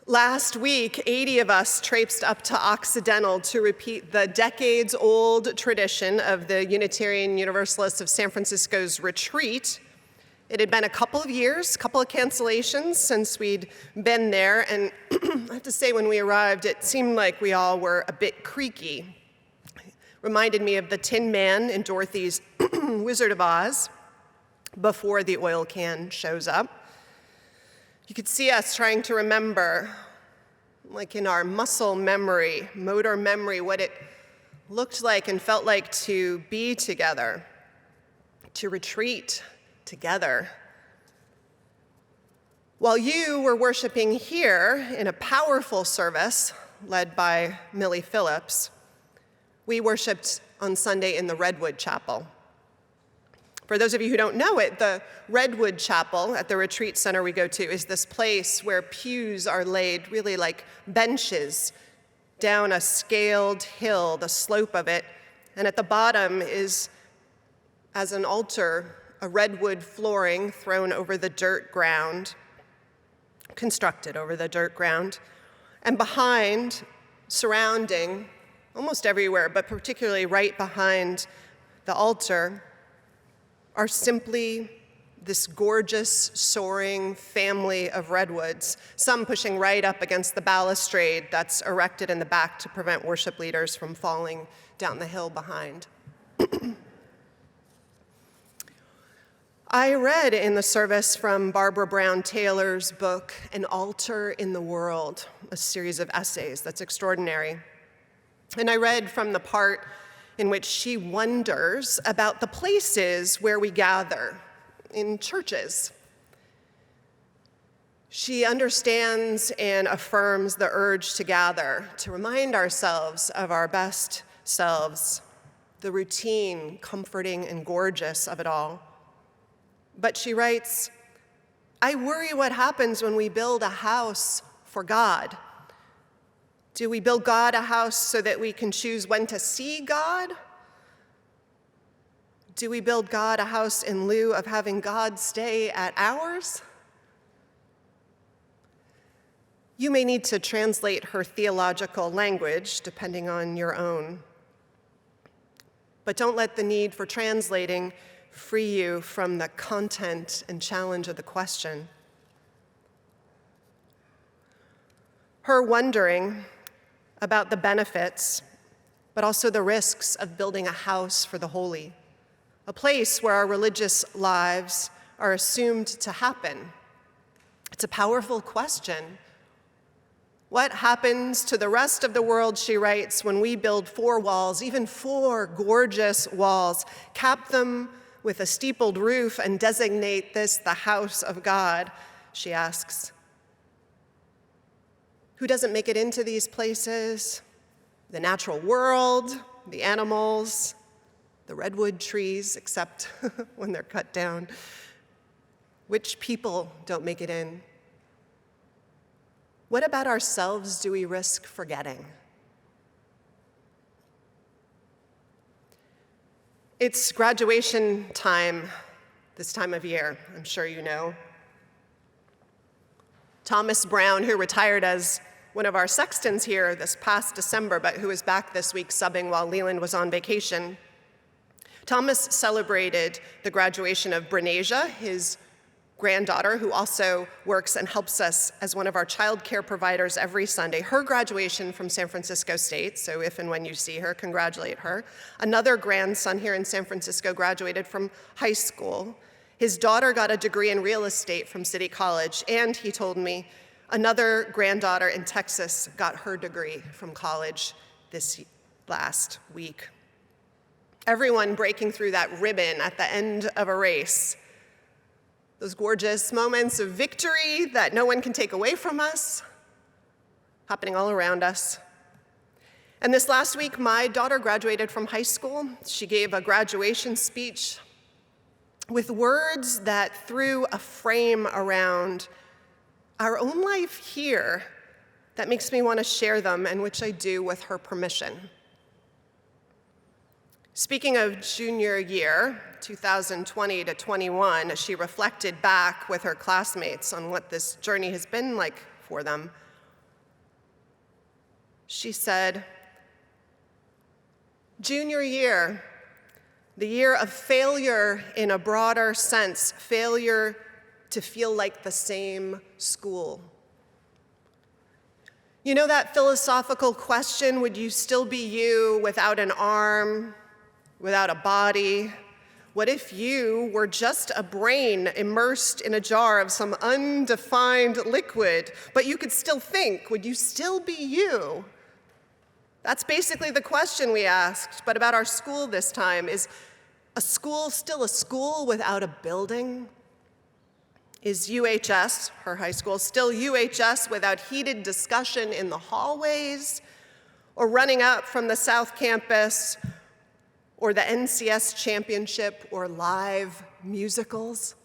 Last week, 80 of us traipsed up to Occidental to repeat the decades-old tradition of the Unitarian Universalists of San Francisco's retreat. It had been a couple of years, a couple of cancellations since we'd been there, and I have to say when we arrived, it seemed like we all were a bit creaky. Reminded me of the Tin Man in Dorothy's Wizard of Oz before the oil can shows up. You could see us trying to remember, like in our muscle memory, motor memory, what it looked like and felt like to be together, to retreat together. While you were worshiping here in a powerful service led by Millie Phillips, we worshiped on Sunday in the Redwood Chapel. For those of you who don't know it, the Redwood Chapel at the retreat center we go to is this place where pews are laid really like benches down a scaled hill, the slope of it, and at the bottom is, as an altar, a redwood flooring thrown over the dirt ground, constructed over the dirt ground, and behind, surrounding, almost everywhere, but particularly right behind the altar, are simply this gorgeous, soaring family of redwoods, some pushing right up against the balustrade that's erected in the back to prevent worship leaders from falling down the hill behind. I read in the service from Barbara Brown Taylor's book, An Altar in the World, a series of essays that's extraordinary. And I read from the part in which she wonders about the places where we gather, in churches. She understands and affirms the urge to gather, to remind ourselves of our best selves, the routine, comforting, and gorgeous of it all. But she writes, I worry what happens when we build a house for God. Do we build God a house so that we can choose when to see God? Do we build God a house in lieu of having God stay at ours? You may need to translate her theological language, depending on your own. But don't let the need for translating free you from the content and challenge of the question. Her wondering about the benefits, but also the risks of building a house for the holy, a place where our religious lives are assumed to happen. It's a powerful question. What happens to the rest of the world, she writes, when we build 4 walls, even 4 gorgeous walls, cap them with a steepled roof and designate this the house of God, she asks. Who doesn't make it into these places? The natural world, the animals, the redwood trees, except when they're cut down. Which people don't make it in? What about ourselves do we risk forgetting? It's graduation time this time of year, I'm sure you know. Thomas Brown, who retired as one of our sextons here this past December, but who is back this week subbing while Leland was on vacation. Thomas celebrated the graduation of Brenasia, his granddaughter, who also works and helps us as one of our child care providers every Sunday. Her graduation from San Francisco State, so if and when you see her, congratulate her. Another grandson here in San Francisco graduated from high school. His daughter got a degree in real estate from City College, and he told me another granddaughter in Texas got her degree from college this last week. Everyone breaking through that ribbon at the end of a race. Those gorgeous moments of victory that no one can take away from us, happening all around us. And this last week, my daughter graduated from high school. She gave a graduation speech with words that threw a frame around our own life here that makes me want to share them, and which I do with her permission. Speaking of junior year, 2020 to 21, she reflected back with her classmates on what this journey has been like for them. She said, "Junior year, the year of failure in a broader sense, failure to feel like the same school. You know that philosophical question, would you still be you without an arm, without a body? What if you were just a brain immersed in a jar of some undefined liquid, but you could still think? Would you still be you?" That's basically the question we asked, but about our school this time. Is a school still a school without a building? Is UHS, her high school, still UHS without heated discussion in the hallways, or running up from the South Campus, or the NCS championship, or live musicals?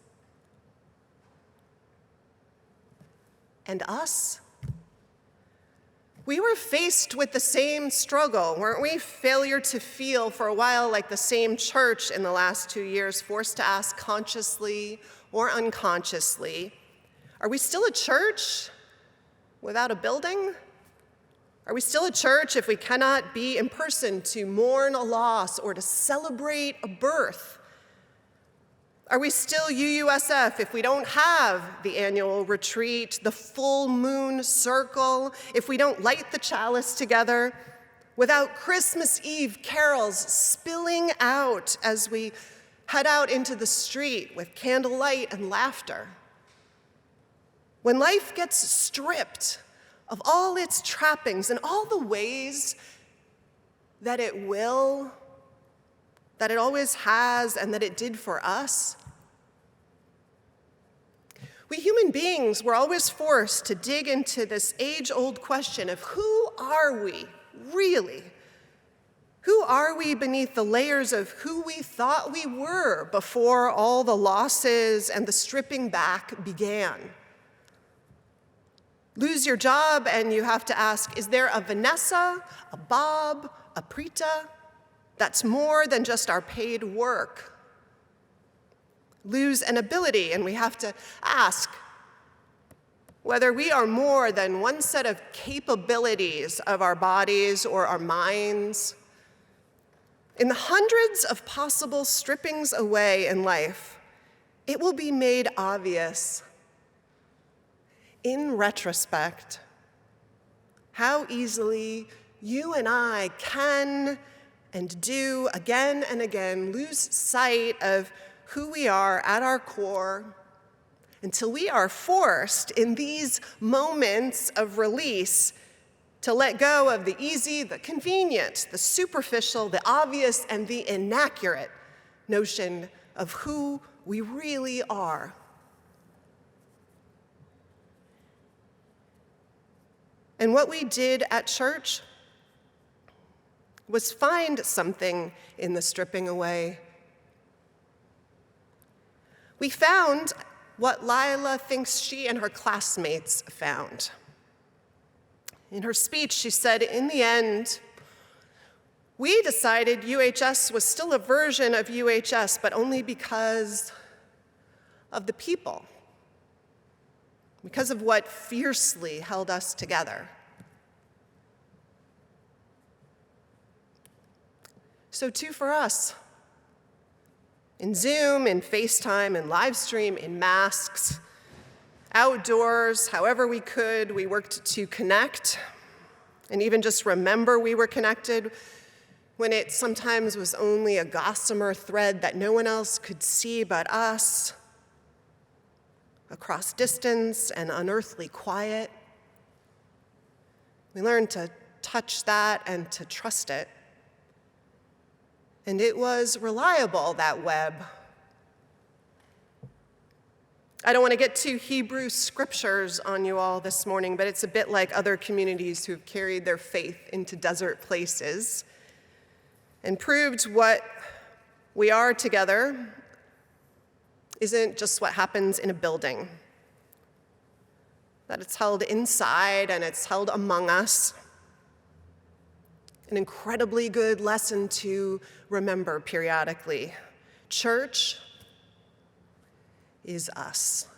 And us? We were faced with the same struggle, weren't we? Failure to feel for a while like the same church in the last 2 years, forced to ask consciously or unconsciously, are we still a church without a building? Are we still a church if we cannot be in person to mourn a loss or to celebrate a birth? Are we still UUSF if we don't have the annual retreat, the full moon circle, if we don't light the chalice together, without Christmas Eve carols spilling out as we head out into the street with candlelight and laughter? When life gets stripped of all its trappings and all the ways that it will, that it always has, and that it did for us, we human beings were always forced to dig into this age-old question of who are we, really? Who are we beneath the layers of who we thought we were before all the losses and the stripping back began? Lose your job and you have to ask, is there a Vanessa, a Bob, a Prita? That's more than just our paid work. Lose an ability and we have to ask whether we are more than one set of capabilities of our bodies or our minds. In the hundreds of possible strippings away in life, it will be made obvious, in retrospect, how easily you and I can and do again and again lose sight of who we are at our core until we are forced in these moments of release to let go of the easy, the convenient, the superficial, the obvious, and the inaccurate notion of who we really are. And what we did at church was find something in the stripping away. We found what Lila thinks she and her classmates found. In her speech, she said, in the end, we decided UHS was still a version of UHS, but only because of the people, because of what fiercely held us together. So too for us. In Zoom, in FaceTime, in Livestream, in masks, outdoors, however we could, we worked to connect and even just remember we were connected when it sometimes was only a gossamer thread that no one else could see but us, across distance and unearthly quiet. We learned to touch that and to trust it. And it was reliable, that web. I don't want to get too Hebrew scriptures on you all this morning, but it's a bit like other communities who've carried their faith into desert places and proved what we are together isn't just what happens in a building, that it's held inside and it's held among us. An incredibly good lesson to remember periodically. Church is us.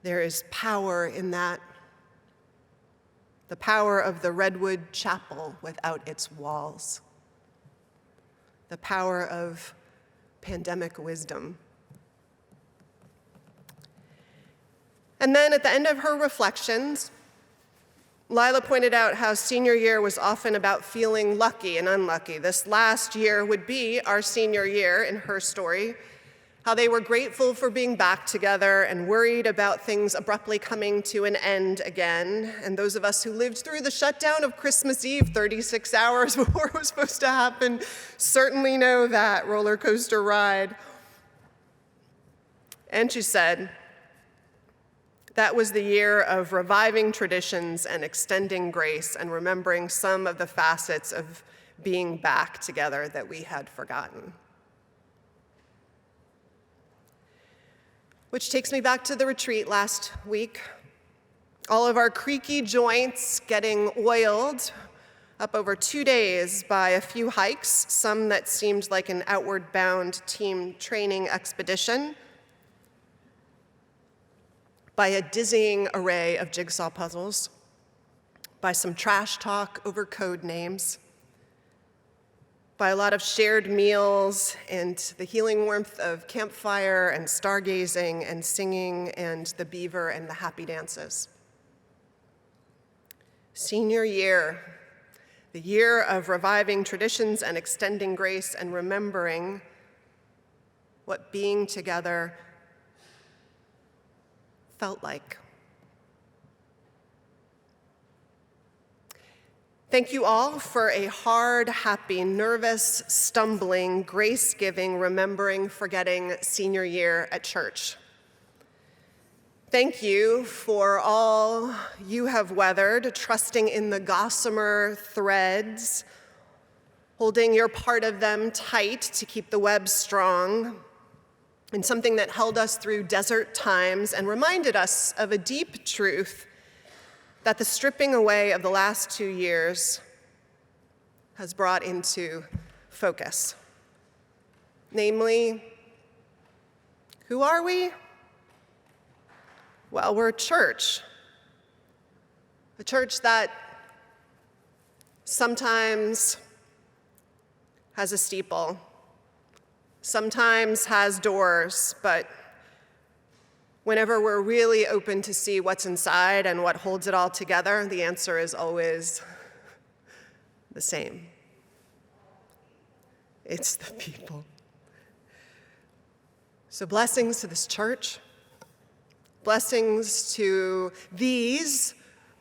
There is power in that. the power of the Redwood Chapel without its walls, the power of pandemic wisdom. And then at the end of her reflections, Lila pointed out how senior year was often about feeling lucky and unlucky. This last year would be our senior year in her story, how they were grateful for being back together and worried about things abruptly coming to an end again. And those of us who lived through the shutdown of Christmas Eve 36 hours before it was supposed to happen certainly know that roller coaster ride. And she said, that was the year of reviving traditions and extending grace and remembering some of the facets of being back together that we had forgotten. Which takes me back to the retreat last week. All of our creaky joints getting oiled up over 2 days by a few hikes, some that seemed like an outward bound team training expedition, by a dizzying array of jigsaw puzzles, by some trash talk over code names, by a lot of shared meals and the healing warmth of campfire and stargazing and singing and the beaver and the happy dances. Senior year, the year of reviving traditions and extending grace and remembering what being together felt like. Thank you all for a hard, happy, nervous, stumbling, grace-giving, remembering, forgetting senior year at church. Thank you for all you have weathered, trusting in the gossamer threads, holding your part of them tight to keep the web strong, and something that held us through desert times and reminded us of a deep truth that the stripping away of the last 2 years has brought into focus. Namely, who are we? Well, we're a church that sometimes has a steeple, sometimes has doors, but whenever we're really open to see what's inside and what holds it all together, the answer is always the same. It's the people. So blessings to this church. Blessings to these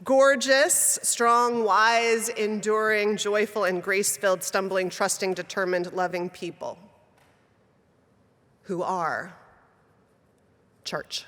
gorgeous, strong, wise, enduring, joyful, and grace-filled, stumbling, trusting, determined, loving people who are church.